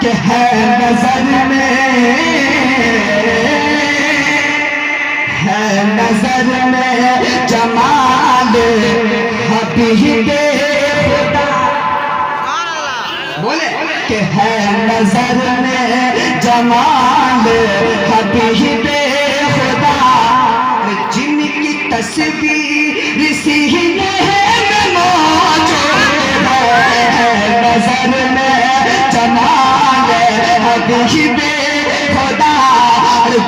کہ ہے نظر میں، ہے نظر میں جمال حبیب خدا، بولے کہ ہے نظر میں جمال حبیب خدا، جن کی تصویر سینے میں موجود ہے، نظر میں جمال حبیب خدا،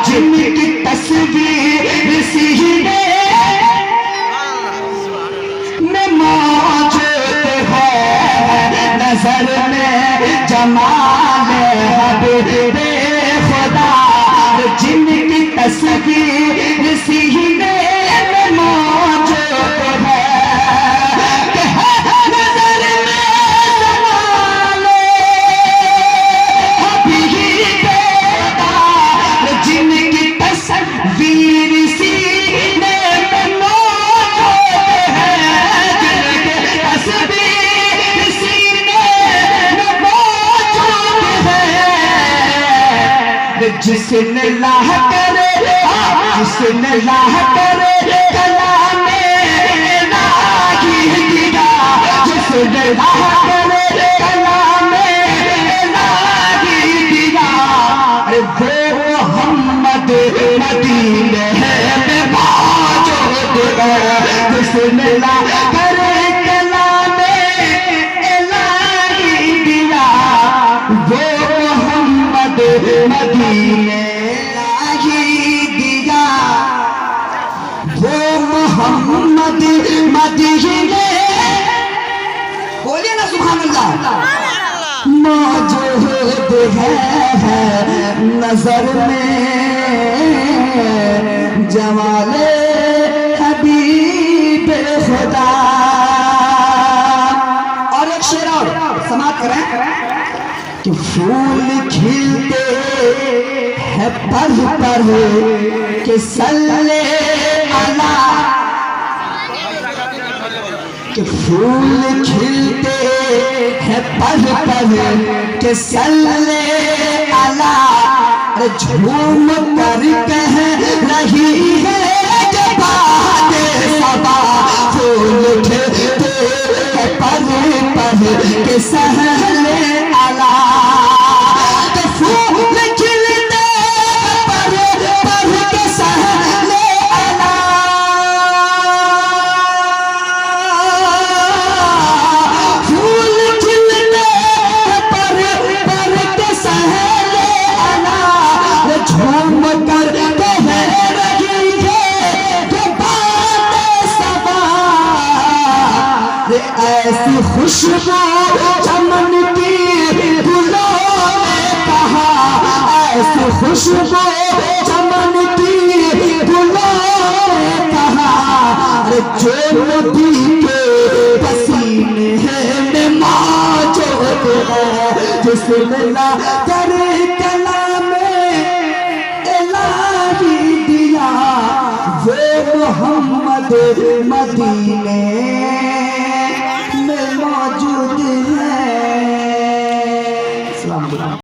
جن کی تصویر سینے میں موجود ہے، نظر میں جمال حبیب خدا، جن کی تصویر سینے میں موجود ہے، کہ ہے نظر میں جمال حبیب خدا، جن کی تصویر سینے میں موجود ہے، جن کی تصویر سینے میں موجود ہے، جس نے لاہ کرے، جس نے لاہ کرے کلام الہی دیا، جس نے لاہ کرے کلام الہی دیا، وہ محمد مدینے میں موجود ہے، جس نے لاہ کرے کلام الہی دیا، وہ محمد مدینے دیا، وہ محمد مدینے، بولیے نا سبحان اللہ، موجود ہے نظر میں جمال حبیب خدا۔ اور ایک شعر اور سماعت کریں کہ پھول کھلتے ہے پر پر کہ صلی اللہ، کہ پھول کھلتے ہے پر پر کہ صلی اللہ، جھوم کر کہہ رہی ہے کہ باد صبا، پھول کھلتے ہے پر پر کہ صلی اللہ، کہ پھول کھلتے پر پر کہ صلی اللہ، پھول کھلتے پر پر کہ صلی اللہ، جھوم کر کہہ رہی ہے کہ باد صبا، ایسی خوشبو چمن کی گلوں نے کہا، ایسی خوشبو چمن کی گلوں نے کہا، جو نبی کے پسینے میں موجود ہے، جس نے لا کرے کلام الہی دیا، وہ محمد مدینے